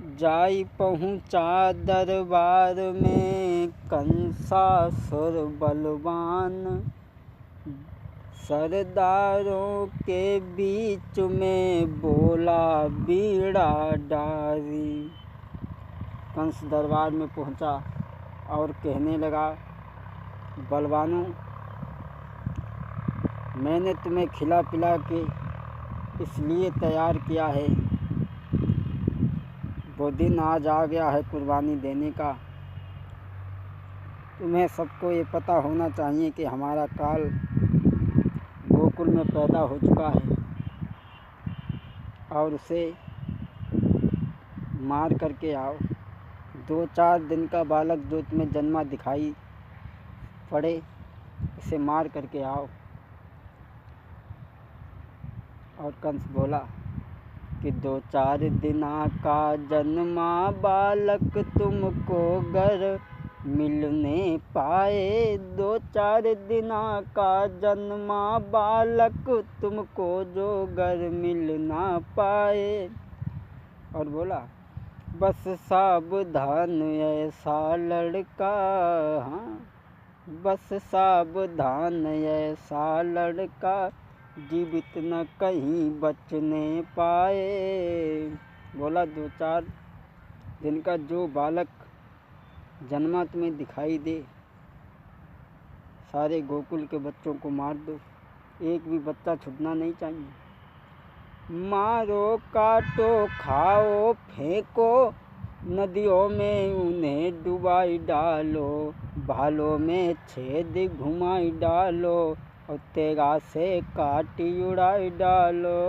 जाई पहुँचा दरबार में कंसासुर बलवान, सरदारों के बीच में बोला बीड़ा डारी। कंस दरबार में पहुँचा और कहने लगा, बलवानों, मैंने तुम्हें खिला पिला के इसलिए तैयार किया है, वो दिन आज आ गया है कुर्बानी देने का। तुम्हें सबको ये पता होना चाहिए कि हमारा काल गोकुल में पैदा हो चुका है और उसे मार करके आओ। 2-4 दिन का बालक जो तुम्हें जन्मा दिखाई पड़े, इसे मार करके आओ। और कंस बोला कि 2-4 दिना का जन्मा बालक तुमको गर मिलने पाए। 2-4 दिना का जन्मा बालक तुमको जो गर मिल ना पाए। और बोला, बस सावधान ऐसा लड़का, हाँ, बस सावधान ऐसा लड़का जीवित न कहीं बचने पाए। बोला, 2-4 दिन का जो बालक जन्मा तुम्हें दिखाई दे, सारे गोकुल के बच्चों को मार दो, एक भी बच्चा छूटना नहीं चाहिए। मारो, काटो, खाओ, फेंको, नदियों में उन्हें डुबाई डालो, भालों में छेद घुमाई डालो और तेगा से काटी उड़ाई डालो।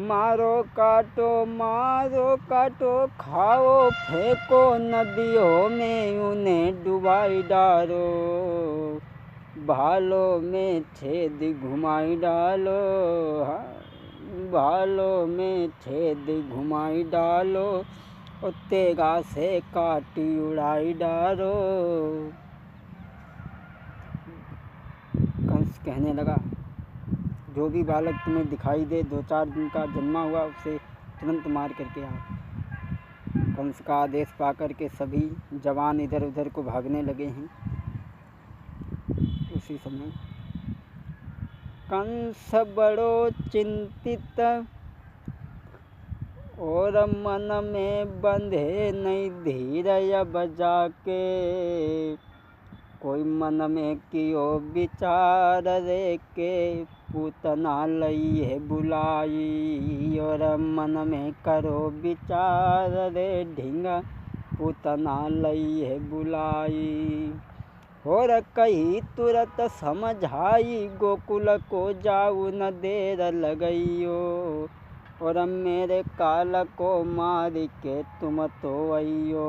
मारो काटो, खाओ, फेंको, नदियों में उन्हें डुबाई डालो, भालों में छेद घुमाई डालो, भालों में छेद घुमाई डालो और तेगा से काटी उड़ाई डालो। कंस कहने लगा, जो भी बालक तुम्हें दिखाई दे 2-4 दिन का जन्मा हुआ, उसे तुरंत मार करके आओ। कंस का आदेश पाकर के सभी जवान इधर उधर को भागने लगे हैं। उसी समय कंस बड़ो चिंतित और मन में बंधे नहीं धीर अब जाके। कोई मन में कियो विचार रे के पूतना लई है बुलाई। और मन में करो विचार रे ढींगा पूतना लई है बुलाई। और कही तुरत समझाई गोकुल को जाऊ न देर लगइयो। और मेरे काल को मारी के तुम तो अइयो।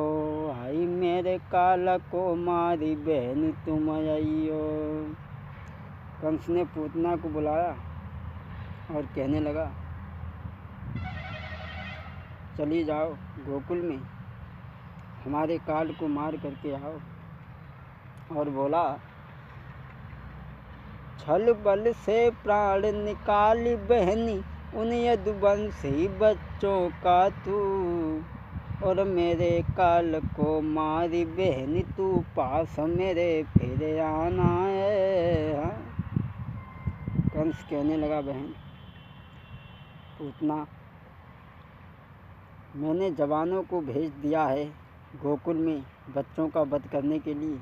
हाय मेरे काल को मारी बहन तुम अइयो। कंस ने पूतना को बुलाया और कहने लगा, चली जाओ गोकुल में, हमारे काल को मार करके आओ। और बोला, छल बल से प्राण निकाली बहनी उन यदुवंशी बच्चों का तू। और मेरे काल को मारी बहनी तू पास मेरे फिर आना है। कंस कहने लगा, बहन पूतना, मैंने जवानों को भेज दिया है गोकुल में बच्चों का वध करने के लिए।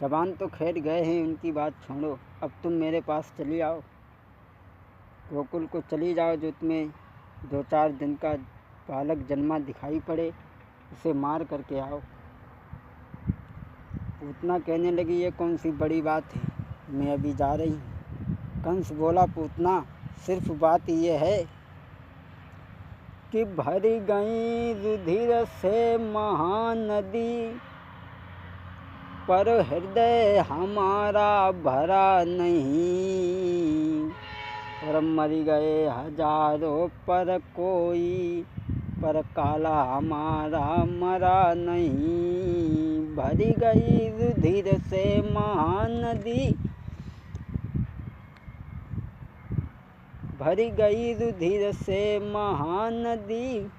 जवान तो खैर गए हैं, उनकी बात छोड़ो, अब तुम मेरे पास चली आओ, गोकुल को चली जाओ। जो तुम्हें 2-4 दिन का बालक जन्मा दिखाई पड़े, उसे मार करके आओ। पूतना कहने लगी, ये कौन सी बड़ी बात है, मैं अभी जा रही हूँ। कंस बोला, पूतना, सिर्फ बात ये है कि भरी गई रुधिर से महानदी, पर हृदय हमारा भरा नहीं। और मर गए हजारों पर कोई, पर काला हमारा मरा नहीं। भरी गई रुधिर से महानदी, भरी गई रुधिर से महानदी,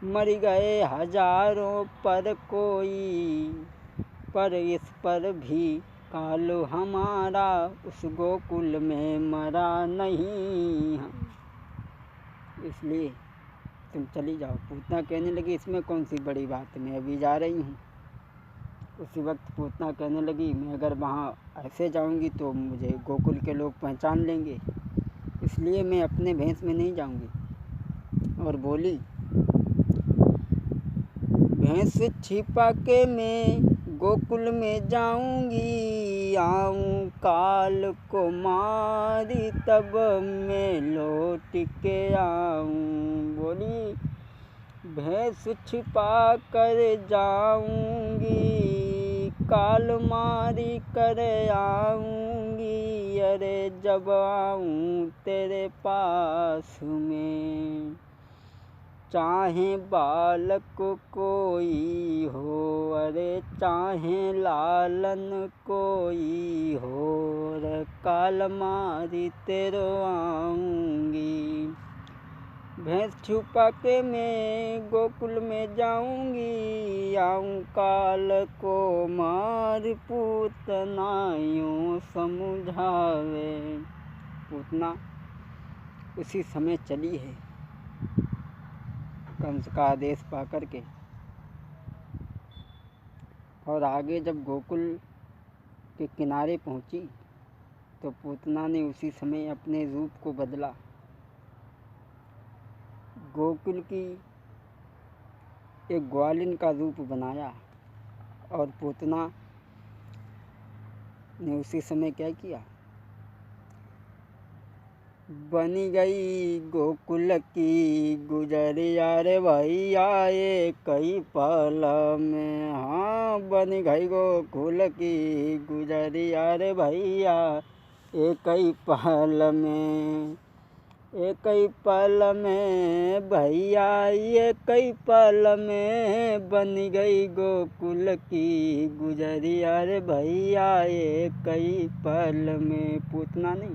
मर गए हजारों पर कोई, पर इस पर भी काल हमारा उस गोकुल में मरा नहीं। इसलिए तुम चली जाओ। पूतना कहने लगी इसमें कौन सी बड़ी बात, मैं अभी जा रही हूँ। उसी वक्त पूतना कहने लगी मैं अगर वहाँ ऐसे जाऊँगी तो मुझे गोकुल के लोग पहचान लेंगे, इसलिए मैं अपने भेष में नहीं जाऊँगी। और बोली भेष छिपा के मैं गोकुल में जाऊँगी, आऊँ काल को मारी तब मैं लौट के आऊँ। बोली भेष छिपा कर जाऊँगी, काल मारी कर आऊँगी, अरे जब आऊँ तेरे पास में, चाहे बालक कोई हो, अरे चाहे लालन कोई हो, रे काल मारी तेरो आऊँगी। भेष छुपा के मैं गोकुल में जाऊँगी, आऊँ काल को मार पूतना यूँ समझावे। पूतना उसी समय चली है कंस का आदेश पा कर के। और आगे जब गोकुल के किनारे पहुंची तो पूतना ने उसी समय अपने रूप को बदला। गोकुल की एक ग्वालिन का रूप बनाया और पूतना ने उसी समय क्या किया, बनी गई गोकुल की गुजरिया रे भैया ये कई पल में। हाँ बनी गई गोकुल की गुजरिया रे भैया ये कई पल में, ये कई पल में भैया ये कई पल में, बन गई गोकुल की गुजरिया रे भैया ये कई पल में। पूतना ने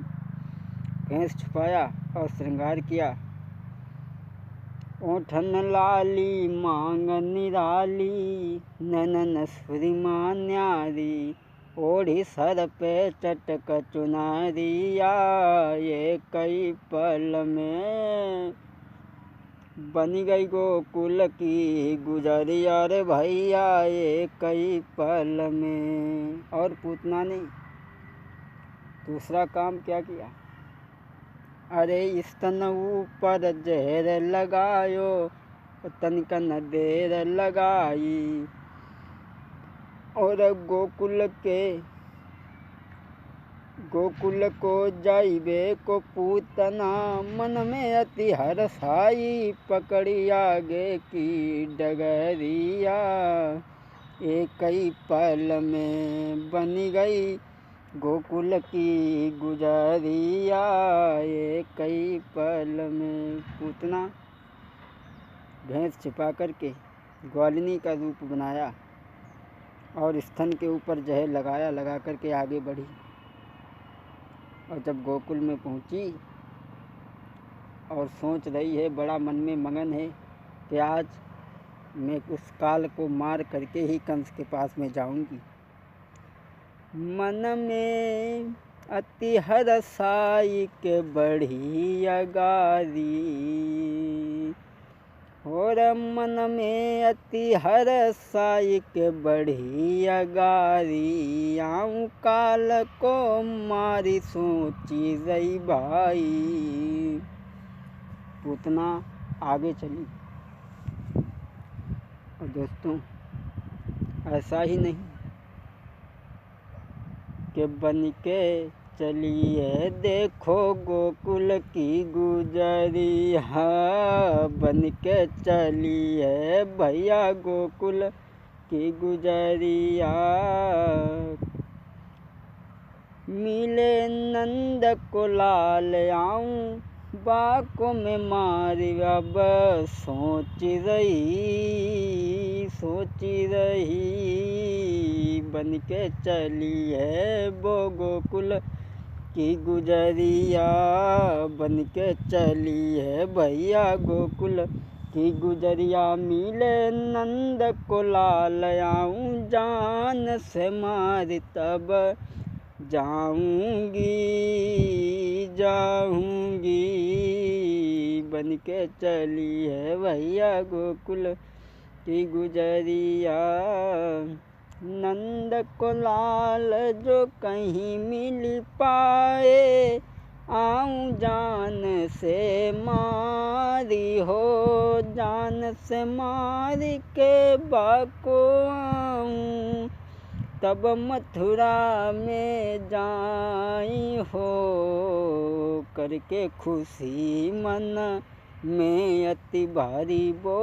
भेष छुपाया और श्रृंगार किया। ओठन लाली मांग निराली, नैनन सुरमा न्यारी, ओढ़ी सर पे चटक चुनरिया ये कई पल में, बन गई गोकुल की गुजरिया रे भैया ये कई पल में। और पूतना ने दूसरा काम क्या किया, अरे स्तन ऊपर जहर लगायो, तनिकन देर लगाई, और गोकुल को जाइबे को पूतना, मन में अति हरसाई, पकड़ी आगे की डगरिया एक कई पल में, बनी गई गोकुल की गुजरिया ये कई पल में। पूतना भेष छिपा करके ग्वालिनी का रूप बनाया और स्तन के ऊपर जहर लगा करके आगे बढ़ी। और जब गोकुल में पहुंची और सोच रही है, बड़ा मन में मगन है कि आज मैं उस काल को मार करके ही कंस के पास में जाऊंगी। मन में अति हरसाई के बढ़ी अगारी, और मन में अति हरसाई के बढ़ी अगारी, आऊँ काल को मारी सोची रही भाई। पूतना आगे चली। और दोस्तों ऐसा ही नहीं कि बन के चलिए देखो गोकुल की गुजरिया, बन के चलिए भैया गोकुल की गुजरिया, मिले नंद को लाल आऊँ बाकों में मारी, अब सोच रही बन के चली है वो गोकुल की गुजरिया बन के चली है भैया गोकुल की गुजरिया। मिले नंद को लाल आऊं जान से मार तब जाऊंगी जाऊंगी बन के चली है भैया गोकुल की गुजरिया। नंद को लाल जो कहीं मिल पाए आऊं जान से मारी हो जान से मार के बाको आऊं तब मथुरा में जाई हो करके खुशी मन में अति भारी वो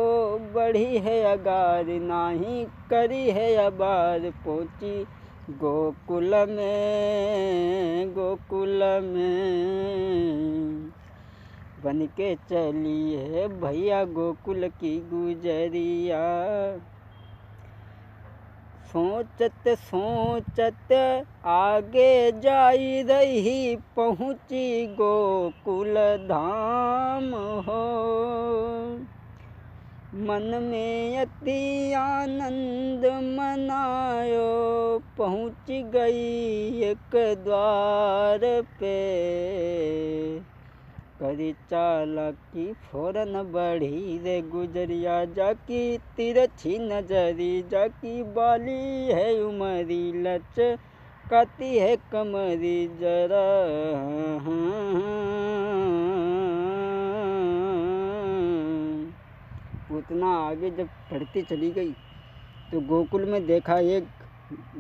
बढ़ी है अगार नाही करी है अबार पहुँची गोकुल में बन के चली है भैया गोकुल की गुजरिया। सोचत सोचत आगे जाई रही पहुँची गोकुल धाम हो। मन में अति आनंद मनायो पहुँच गई एक द्वार पे। करी चालाकी फौरन बढ़ी रे गुजरिया जाकी तिरछी नजरी जाकी बाली है उमरी लच काती है कमरी जरा। उतना आगे जब बढ़ती चली गई तो गोकुल में देखा एक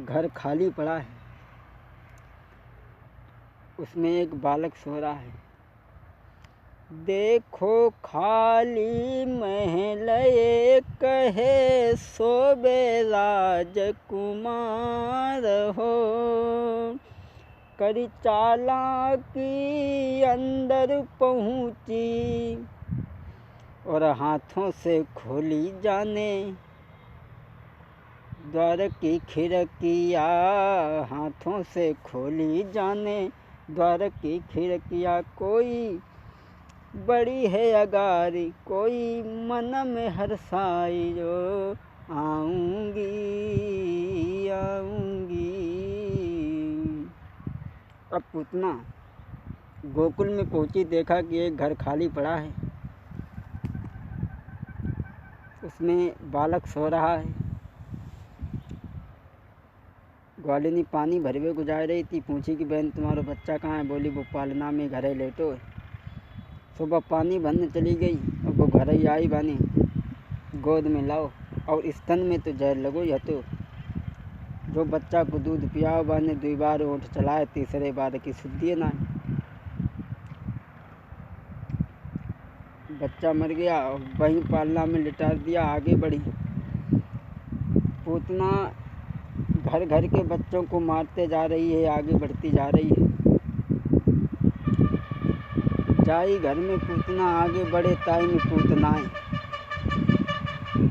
घर खाली पड़ा है, उसमें एक बालक सो रहा है। देखो खाली महल एक है सोबे राजकुमार हो। करी चालाकी अंदर पहुँची और हाथों से खोली जाने द्वार की खिड़कियाँ हाथों से खोली जाने द्वार की खिड़कियाँ। कोई बड़ी है अगारी कोई मन में हर्षाई जो आऊंगी आऊंगी। अब पूतना गोकुल में पहुंची देखा कि एक घर खाली पड़ा है, उसमें बालक सो रहा है। ग्वालिनी पानी भरवे को जा रही थी, पूछी कि बहन तुम्हारा बच्चा कहाँ है? बोली वो पालना में घर है लेटो है। सुबह पानी भरने चली गई और वो घर ही आई बानी गोद में लाओ और स्तन में तो जहर लगो या तो जो बच्चा को दूध पियाओ बाने 2 बार ओंठ चलाए 3रे बार की शुद्धि ना। बच्चा मर गया और वहीं पालना में लिटा दिया। आगे बढ़ी पूतना घर घर के बच्चों को मारते जा रही है, आगे बढ़ती जा रही है। जाई घर में पूतना आगे बढ़े ताई में पूतनाएं।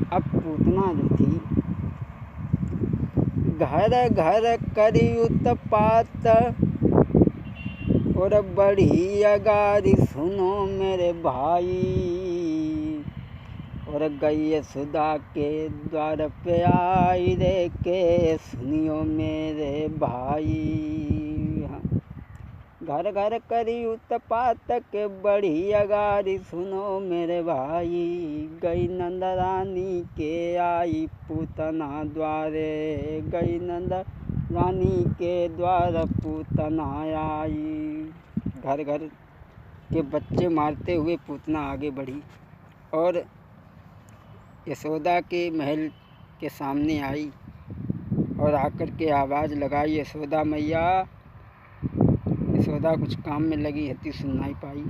अब पूतना जो थी घर घर करी उत्पात और बड़ी अगारी सुनो मेरे भाई। और गई सुधा के द्वार पे आई रे के सुनियो मेरे भाई। घर घर करी उत्पात के बड़ी अगारी सुनो मेरे भाई। गई नंद रानी के आई पूतना द्वारे गई नंद रानी के द्वार पूतना आई। घर घर के बच्चे मारते हुए पूतना आगे बढ़ी और यशोदा के महल के सामने आई और आकर के आवाज़ लगाई यशोदा मैया। यशोदा कुछ काम में लगी हती सुन नहीं पाई।